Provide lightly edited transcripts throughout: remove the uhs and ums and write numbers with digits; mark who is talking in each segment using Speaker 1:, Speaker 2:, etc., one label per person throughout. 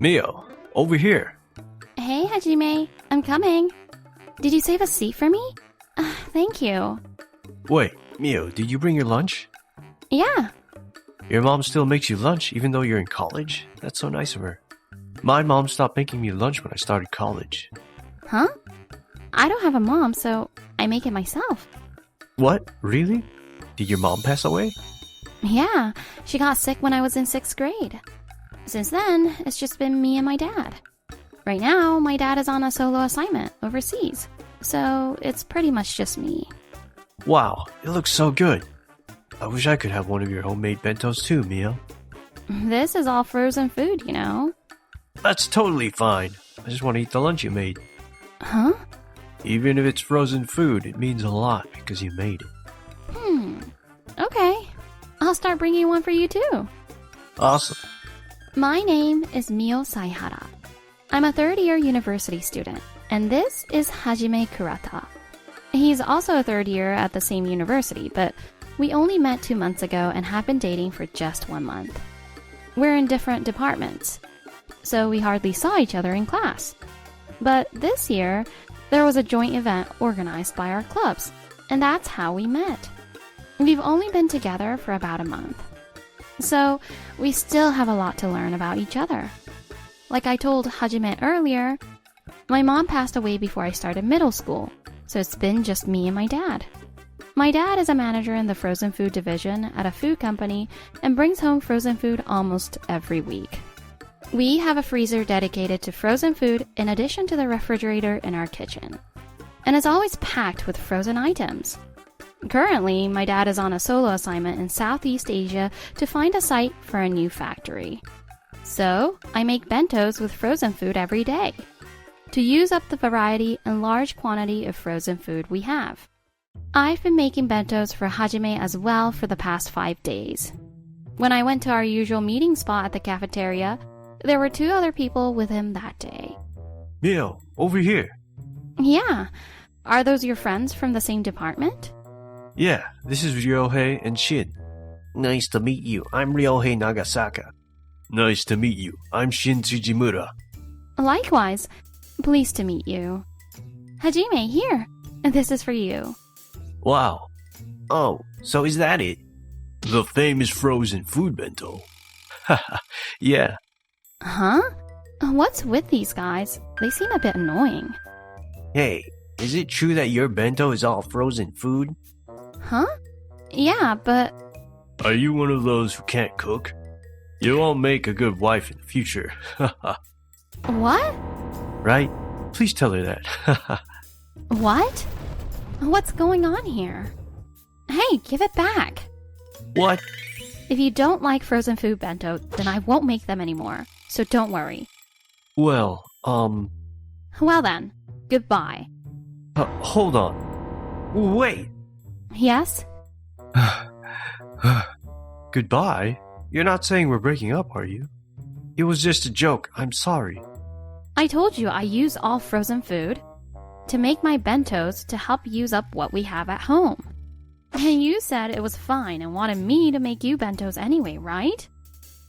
Speaker 1: Mio, over here.
Speaker 2: Hey, Hajime. I'm coming. Did you save a seat for me? Thank you.
Speaker 1: Wait, Mio, did you bring your lunch?
Speaker 2: Yeah.
Speaker 1: Your mom still makes you lunch even though you're in college? That's so nice of her. My mom stopped making me lunch when I started college.
Speaker 2: Huh? I don't have a mom, so I make it myself.
Speaker 1: What? Really? Did your mom pass away?
Speaker 2: Yeah, she got sick when I was in 6th grade. Since then, it's just been me and my dad. Right now, my dad is on a solo assignment overseas, so it's pretty much just me.
Speaker 1: Wow, it looks so good. I wish I could have one of your homemade bentos too, Mio.
Speaker 2: This is all frozen food, you know.
Speaker 1: That's totally fine. I just want to eat the lunch you made.
Speaker 2: Huh?
Speaker 1: Even if it's frozen food, it means a lot because you made it.
Speaker 2: Okay. I'll start bringing one for you too.
Speaker 1: Awesome.
Speaker 2: My name is Mio Saihara. I'm a third-year university student, and this is Hajime Kurata. He's also a third year at the same university, but we only met 2 months ago and have been dating for just 1 month. We're in different departments, so we hardly saw each other in class. But this year, there was a joint event organized by our clubs, and that's how we met. We've only been together for about a month, so we still have a lot to learn about each other. Like I told Hajime earlier, my mom passed away before I started middle school, so it's been just me and my dad. My dad is a manager in the frozen food division at a food company and brings home frozen food almost every week. We have a freezer dedicated to frozen food in addition to the refrigerator in our kitchen, and it's always packed with frozen items. Currently, my dad is on a solo assignment in Southeast Asia to find a site for a new factory. So, I make bentos with frozen food every day to use up the variety and large quantity of frozen food we have. I've been making bentos for Hajime as well for the past 5 days. When I went to our usual meeting spot at the cafeteria, there were 2 other people with him that day.
Speaker 1: Mio, over here.
Speaker 2: Yeah. Are those your friends from the same department?
Speaker 1: Yeah, this is Ryohei and Shin. Nice to meet you. I'm Ryohei Nagasaka. Nice to meet you. I'm Shin Tsujimura.
Speaker 2: Likewise. Pleased to meet you. Hajime, here. This is for you.
Speaker 1: Wow. Oh, so is that it? The famous frozen food bento. Haha, yeah.
Speaker 2: Huh? What's with these guys? They seem a bit annoying.
Speaker 1: Hey, is it true that your bento is all frozen food?
Speaker 2: Huh? Yeah, but...
Speaker 1: Are you one of those who can't cook? You won't make a good wife in the future.
Speaker 2: What?
Speaker 1: Right? Please tell her that.
Speaker 2: What? What's going on here? Hey, give it back.
Speaker 1: What?
Speaker 2: If you don't like frozen food bento, then I won't make them anymore. So don't worry.
Speaker 1: Well,
Speaker 2: Well then, goodbye.
Speaker 1: Hold on. Wait.
Speaker 2: Yes?
Speaker 1: Goodbye? You're not saying we're breaking up, are you? It was just a joke. I'm sorry.
Speaker 2: I told you I use all frozen food to make my bentos to help use up what we have at home. And you said it was fine and wanted me to make you bentos anyway, right?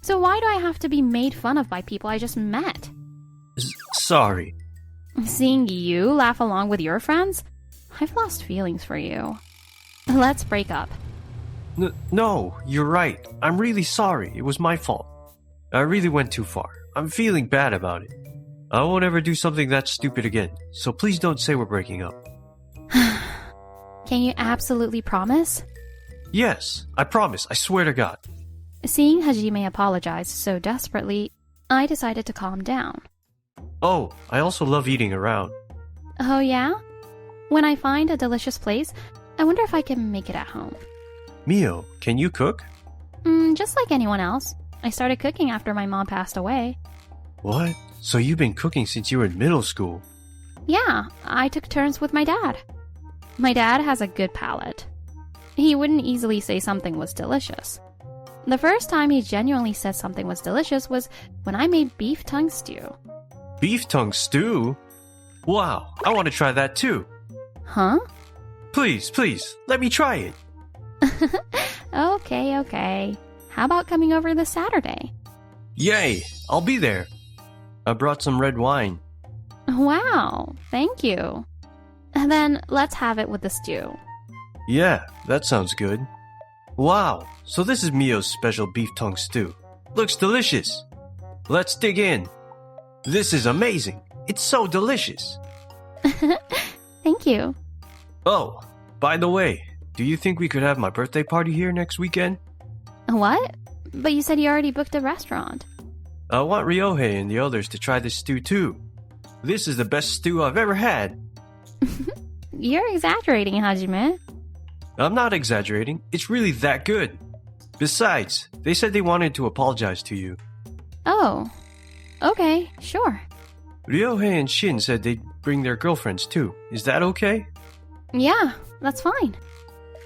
Speaker 2: So why do I have to be made fun of by people I just met?
Speaker 1: Sorry.
Speaker 2: Seeing you laugh along with your friends? I've lost feelings for you. Let's break up.
Speaker 1: No, you're right. I'm really sorry. It was my fault. I really went too far. I'm feeling bad about it. I won't ever do something that stupid again, so please don't say we're breaking up.
Speaker 2: Can you absolutely promise?
Speaker 1: Yes, I promise. I swear to God.
Speaker 2: Seeing Hajime apologize so desperately, I decided to calm down.
Speaker 1: Oh, I also love eating around.
Speaker 2: Oh yeah? When I find a delicious place, I wonder if I can make it at home.
Speaker 1: Mio, can you cook?
Speaker 2: Just like anyone else. I started cooking after my mom passed away.
Speaker 1: What? So you've been cooking since you were in middle school?
Speaker 2: Yeah, I took turns with my dad. My dad has a good palate. He wouldn't easily say something was delicious. The first time he genuinely said something was delicious was when I made beef tongue stew.
Speaker 1: Beef tongue stew? Wow, I want to try that too.
Speaker 2: Huh?
Speaker 1: Please, let me try it.
Speaker 2: Okay. How about coming over this Saturday?
Speaker 1: Yay, I'll be there. I brought some red wine.
Speaker 2: Wow, thank you. And then let's have it with the stew.
Speaker 1: Yeah, that sounds good. Wow, so this is Mio's special beef tongue stew. Looks delicious. Let's dig in. This is amazing. It's so delicious.
Speaker 2: Thank you.
Speaker 1: Oh, by the way, do you think we could have my birthday party here next weekend?
Speaker 2: What? But you said you already booked a restaurant.
Speaker 1: I want Ryohei and the others to try this stew too. This is the best stew I've ever had.
Speaker 2: You're exaggerating, Hajime.
Speaker 1: I'm not exaggerating. It's really that good. Besides, they said they wanted to apologize to you.
Speaker 2: Oh, okay, sure.
Speaker 1: Ryohei and Shin said they'd bring their girlfriends too. Is that okay?
Speaker 2: Yeah, that's fine.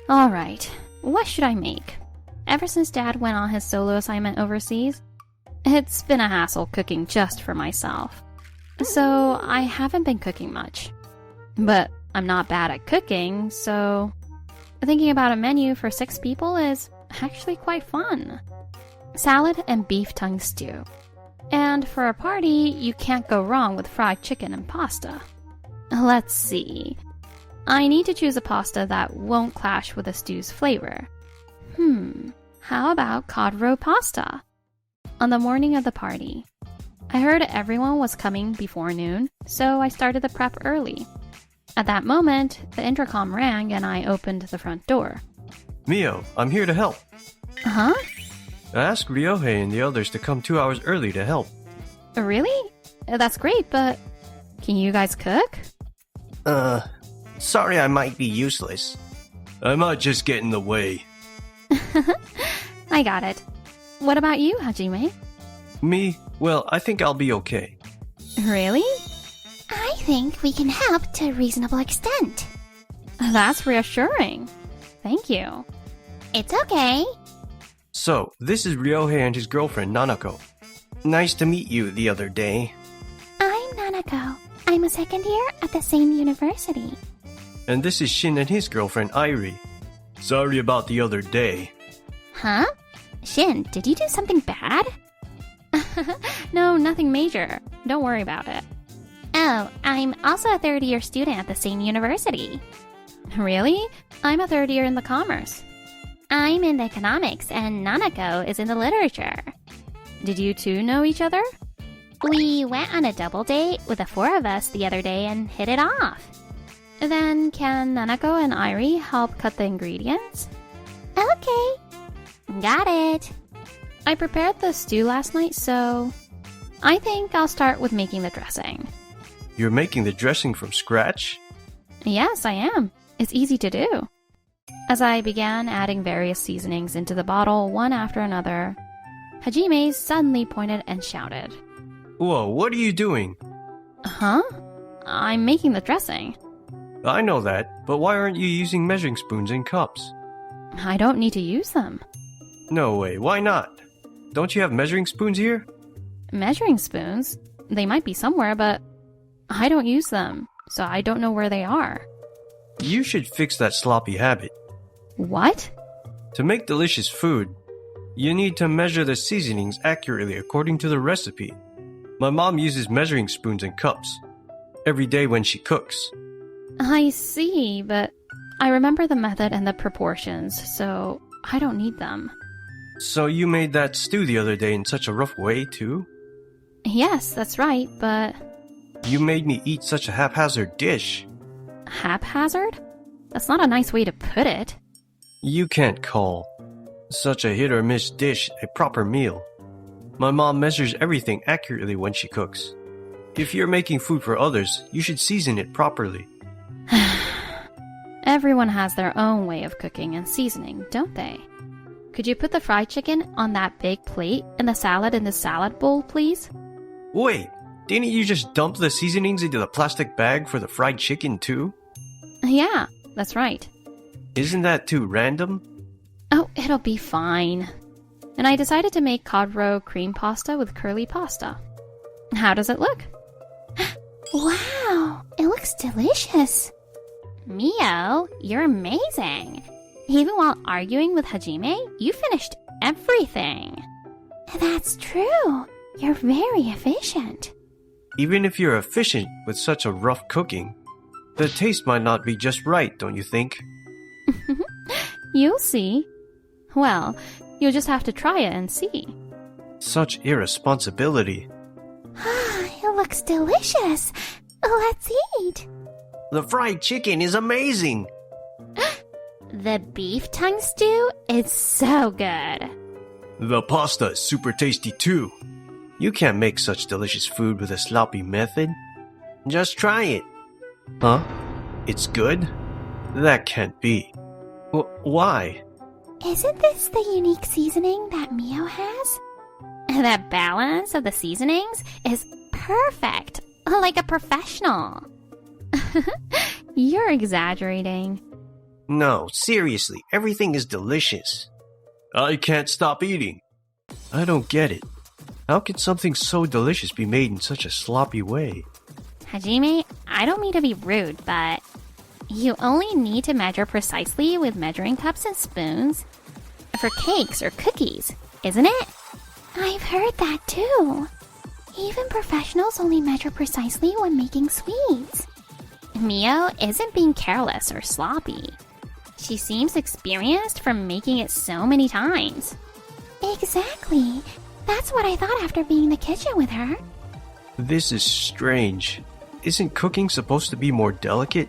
Speaker 2: Alright, what should I make? Ever since Dad went on his solo assignment overseas, it's been a hassle cooking just for myself. So I haven't been cooking much. But I'm not bad at cooking, so thinking about a menu for 6 people is actually quite fun. Salad and beef tongue stew. And for a party, you can't go wrong with fried chicken and pasta. Let's see. I need to choose a pasta that won't clash with the stew's flavor. How about cod roe pasta? On the morning of the party, I heard everyone was coming before noon, so I started the prep early. At that moment, the intercom rang and I opened the front door.
Speaker 1: Mio, I'm here to help.
Speaker 2: Huh?
Speaker 1: I asked Ryohei and the others to come 2 hours early to help.
Speaker 2: Really? That's great, but can you guys cook?
Speaker 1: Sorry I might be useless. I might just get in the way.
Speaker 2: I got it. What about you, Hajime?
Speaker 1: Me? Well, I think I'll be okay.
Speaker 2: Really?
Speaker 3: I think we can help to a reasonable extent.
Speaker 2: That's reassuring. Thank you.
Speaker 3: It's okay.
Speaker 1: So, this is Ryohei and his girlfriend, Nanako. Nice to meet you the other day.
Speaker 3: I'm Nanako. I'm a second year at the same university.
Speaker 1: And this is Shin and his girlfriend, Airi. Sorry about the other day.
Speaker 3: Huh? Shin, did you do something bad?
Speaker 2: No, nothing major. Don't worry about it.
Speaker 3: Oh, I'm also a third-year student at the same university.
Speaker 2: Really? I'm a third year in the commerce.
Speaker 3: I'm in economics, and Nanako is in the literature.
Speaker 2: Did you two know each other?
Speaker 3: We went on a double date with the 4 of us the other day and hit it off.
Speaker 2: Then can Nanako and Airi help cut the ingredients?
Speaker 3: Okay. Got it.
Speaker 2: I prepared the stew last night, so I think I'll start with making the dressing.
Speaker 1: You're making the dressing from scratch?
Speaker 2: Yes, I am. It's easy to do. As I began adding various seasonings into the bottle one after another, Hajime suddenly pointed and shouted.
Speaker 1: Whoa, what are you doing?
Speaker 2: Huh? I'm making the dressing.
Speaker 1: I know that, but why aren't you using measuring spoons and cups?
Speaker 2: I don't need to use them.
Speaker 1: No way, why not? Don't you have measuring spoons here?
Speaker 2: Measuring spoons? They might be somewhere, but I don't use them, so I don't know where they are.
Speaker 1: You should fix that sloppy habit.
Speaker 2: What?
Speaker 1: To make delicious food, you need to measure the seasonings accurately according to the recipe. My mom uses measuring spoons and cups every day when she cooks.
Speaker 2: I see, but I remember the method and the proportions, so I don't need them.
Speaker 1: So you made that stew the other day in such a rough way, too?
Speaker 2: Yes, that's right, but
Speaker 1: You made me eat such a haphazard dish.
Speaker 2: haphazard? That's not a nice way to put it.
Speaker 1: You can't call such a hit or miss dish a proper meal. My mom measures everything accurately when she cooks. If you're making food for others, you should season it properly.
Speaker 2: Everyone has their own way of cooking and seasoning, don't they? Could you put the fried chicken on that big plate and the salad in the salad bowl, please?
Speaker 1: Wait, didn't you just dump the seasonings into the plastic bag for the fried chicken too?
Speaker 2: Yeah, that's right.
Speaker 1: Isn't that too random?
Speaker 2: Oh, it'll be fine. And I decided to make cod roe cream pasta with curly pasta. How does it look?
Speaker 3: Wow, it looks delicious. Mio, you're amazing. Even while arguing with Hajime, you finished everything. That's true. You're very efficient.
Speaker 1: Even if you're efficient with such a rough cooking, the taste might not be just right, don't you think?
Speaker 2: You'll see. Well, you'll just have to try it and see.
Speaker 1: Such irresponsibility.
Speaker 3: It looks delicious. Let's eat.
Speaker 1: The fried chicken is amazing.
Speaker 3: The beef tongue stew is so good.
Speaker 1: The pasta is super tasty too. You can't make such delicious food with a sloppy method. Just try it. Huh? It's good? That can't be. Why?
Speaker 3: Isn't this the unique seasoning that Mio has? The balance of the seasonings is perfect, like a professional.
Speaker 2: You're exaggerating.
Speaker 1: No, seriously, everything is delicious. I can't stop eating. I don't get it. How can something so delicious be made in such a sloppy way?
Speaker 3: Hajime, I don't mean to be rude, but you only need to measure precisely with measuring cups and spoons for cakes or cookies, isn't it? I've heard that too. Even professionals only measure precisely when making sweets. Mio isn't being careless or sloppy. She seems experienced from making it so many times. Exactly. That's what I thought after being in the kitchen with her.
Speaker 1: This is strange. Isn't cooking supposed to be more delicate?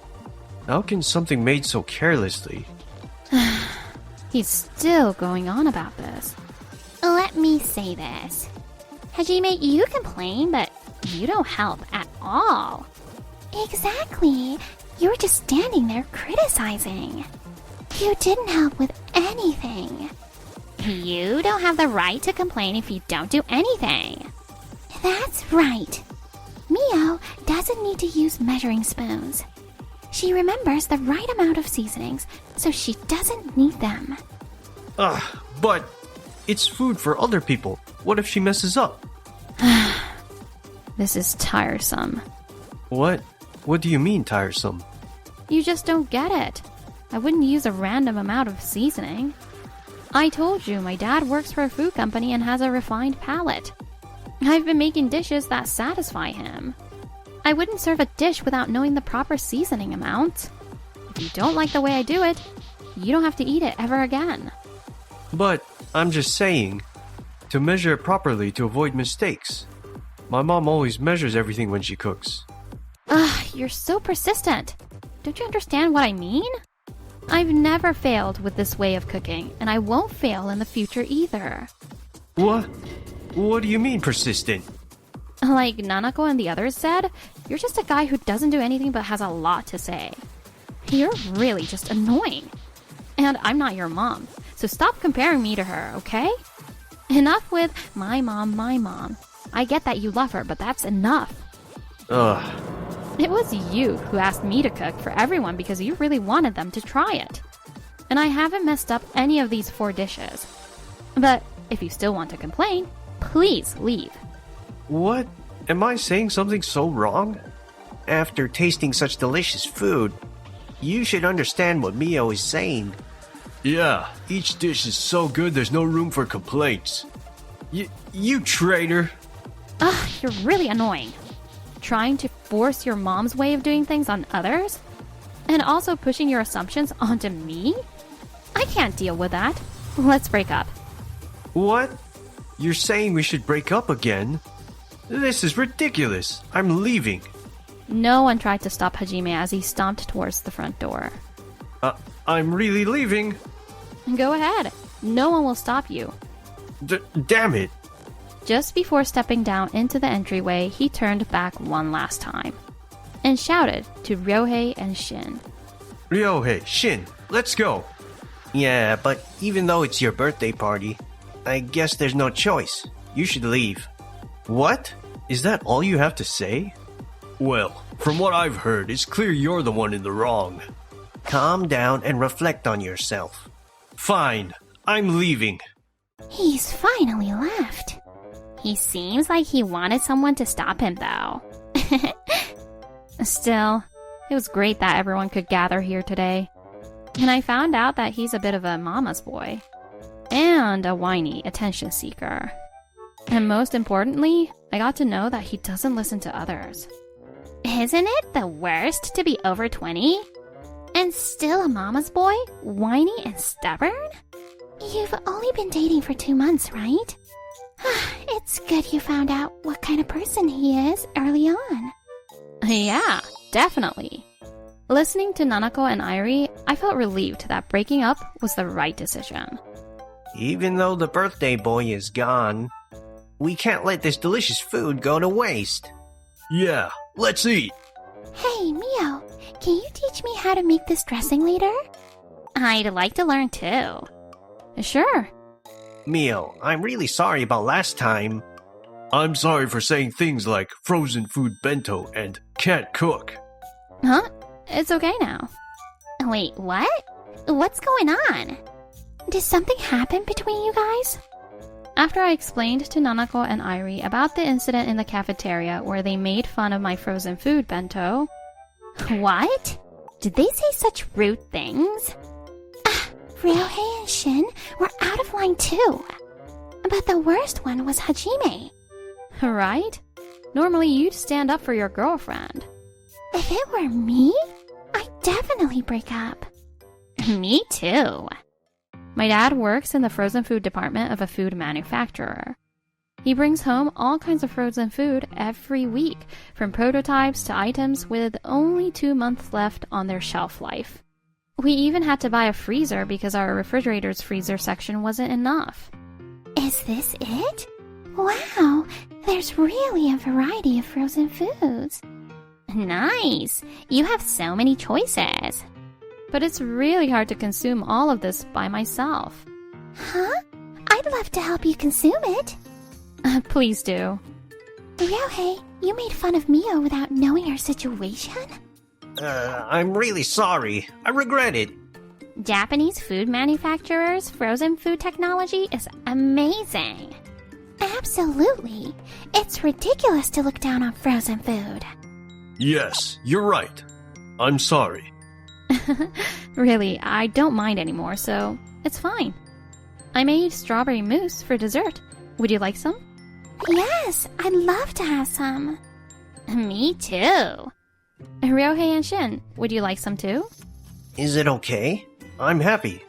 Speaker 1: How can something made so carelessly?
Speaker 2: He's still going on about this.
Speaker 3: Let me say this. Hajime, you complain, but you don't help at all. Exactly. You were just standing there criticizing. You didn't help with anything. You don't have the right to complain if you don't do anything. That's right. Mio doesn't need to use measuring spoons. She remembers the right amount of seasonings, so she doesn't need them.
Speaker 1: But it's food for other people. What if she messes up?
Speaker 2: This is tiresome.
Speaker 1: What? What do you mean tiresome?
Speaker 2: You just don't get it. I wouldn't use a random amount of seasoning. I told you my dad works for a food company and has a refined palate. I've been making dishes that satisfy him. I wouldn't serve a dish without knowing the proper seasoning amount. If you don't like the way I do it, you don't have to eat it ever again.
Speaker 1: But I'm just saying, to measure it properly to avoid mistakes. My mom always measures everything when she cooks.
Speaker 2: You're so persistent. Don't you understand what I mean? I've never failed with this way of cooking, and I won't fail in the future either.
Speaker 1: What? What do you mean persistent?
Speaker 2: Like Nanako and the others said, you're just a guy who doesn't do anything but has a lot to say. You're really just annoying. And I'm not your mom, so stop comparing me to her, okay? Enough with my mom, my mom. I get that you love her, but that's enough.
Speaker 1: Ugh.
Speaker 2: It was you who asked me to cook for everyone because you really wanted them to try it. And I haven't messed up any of these 4 dishes. But if you still want to complain, please leave.
Speaker 1: What? Am I saying something so wrong? After tasting such delicious food, you should understand what Mio is saying. Yeah, each dish is so good there's no room for complaints. You traitor!
Speaker 2: You're really annoying. Trying to force your mom's way of doing things on others? And also pushing your assumptions onto me? I can't deal with that. Let's break up.
Speaker 1: What? You're saying we should break up again? This is ridiculous. I'm leaving.
Speaker 2: No one tried to stop Hajime as he stomped towards the front door.
Speaker 1: I'm really leaving.
Speaker 2: Go ahead. No one will stop you.
Speaker 1: Damn it.
Speaker 2: Just before stepping down into the entryway, he turned back one last time and shouted to Ryohei and Shin.
Speaker 1: Ryohei, Shin, let's go. Yeah, but even though it's your birthday party, I guess there's no choice. You should leave. What? Is that all you have to say? Well, from what I've heard, it's clear you're the one in the wrong. Calm down and reflect on yourself. Fine, I'm leaving.
Speaker 3: He's finally left. He seems like he wanted someone to stop him, though.
Speaker 2: Still, it was great that everyone could gather here today. And I found out that he's a bit of a mama's boy. And a whiny attention seeker. And most importantly, I got to know that he doesn't listen to others.
Speaker 3: Isn't it the worst to be over 20? And still a mama's boy? Whiny and stubborn? You've only been dating for 2 months, right? It's good you found out what kind of person he is early on.
Speaker 2: Yeah, definitely. Listening to Nanako and Airi, I felt relieved that breaking up was the right decision.
Speaker 4: Even though the birthday boy is gone, we can't let this delicious food go to waste.
Speaker 1: Yeah, let's eat.
Speaker 3: Hey, Mio, can you teach me how to make this dressing later? I'd like to learn too.
Speaker 2: Sure.
Speaker 4: Mio, I'm really sorry about last time.
Speaker 1: I'm sorry for saying things like frozen food bento and can't cook.
Speaker 2: Huh? It's okay now.
Speaker 3: Wait, what? What's going on? Did something happen between you guys?
Speaker 2: After I explained to Nanako and Airi about the incident in the cafeteria where they made fun of my frozen food bento...
Speaker 3: What? Did they say such rude things? Ryohei and Shin were out of line too. But the worst one was Hajime.
Speaker 2: Right? Normally you'd stand up for your girlfriend.
Speaker 3: If it were me, I'd definitely break up.
Speaker 2: Me too. My dad works in the frozen food department of a food manufacturer. He brings home all kinds of frozen food every week, from prototypes to items with only 2 months left on their shelf life. We even had to buy a freezer because our refrigerator's freezer section wasn't enough.
Speaker 3: Is this it? Wow, there's really a variety of frozen foods.
Speaker 2: Nice! You have so many choices. But it's really hard to consume all of this by myself.
Speaker 3: Huh? I'd love to help you consume it.
Speaker 2: Please do.
Speaker 3: Ryohei, you made fun of Mio without knowing her situation?
Speaker 4: I'm really sorry. I regret it.
Speaker 3: Japanese food manufacturers' frozen food technology is amazing. Absolutely. It's ridiculous to look down on frozen food.
Speaker 1: Yes, you're right. I'm sorry.
Speaker 2: Really, I don't mind anymore, so it's fine. I made strawberry mousse for dessert. Would you like some?
Speaker 3: Yes, I'd love to have some.
Speaker 2: Me too. Ryohei and Shin, would you like some too?
Speaker 4: Is it okay? I'm happy.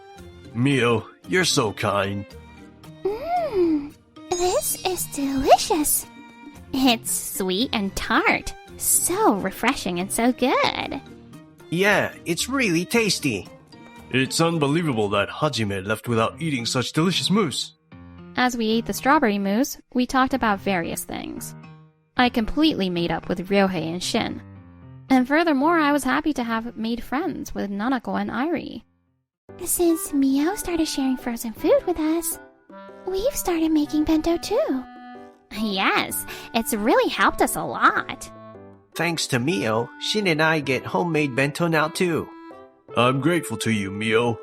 Speaker 1: Mio, you're so kind.
Speaker 3: This is delicious.
Speaker 2: It's sweet and tart. So refreshing and so good.
Speaker 4: Yeah, it's really tasty.
Speaker 1: It's unbelievable that Hajime left without eating such delicious mousse.
Speaker 2: As we ate the strawberry mousse, we talked about various things. I completely made up with Ryohei and Shin. And furthermore, I was happy to have made friends with Nanako and Airi.
Speaker 3: Since Mio started sharing frozen food with us, we've started making bento too.
Speaker 2: Yes, it's really helped us a lot.
Speaker 4: Thanks to Mio, Shin and I get homemade bento now too.
Speaker 1: I'm grateful to you, Mio.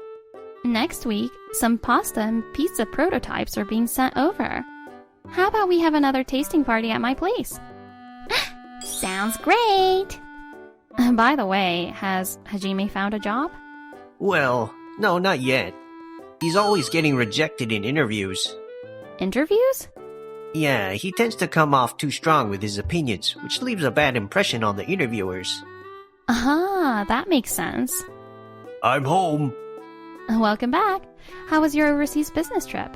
Speaker 2: Next week, some pasta and pizza prototypes are being sent over. How about we have another tasting party at my place?
Speaker 3: Sounds great!
Speaker 2: By the way, has Hajime found a job?
Speaker 4: Well, no, not yet. He's always getting rejected in interviews.
Speaker 2: Interviews?
Speaker 4: Yeah, he tends to come off too strong with his opinions, which leaves a bad impression on the interviewers.
Speaker 2: That makes sense.
Speaker 1: I'm home.
Speaker 2: Welcome back. How was your overseas business trip?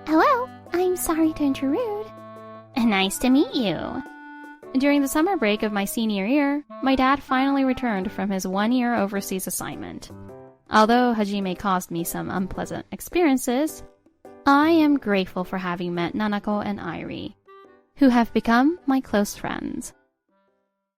Speaker 3: Hello, I'm sorry to intrude.
Speaker 2: Nice to meet you. During the summer break of my senior year, my dad finally returned from his 1-year overseas assignment. Although Hajime caused me some unpleasant experiences, I am grateful for having met Nanako and Airi, who have become my close friends.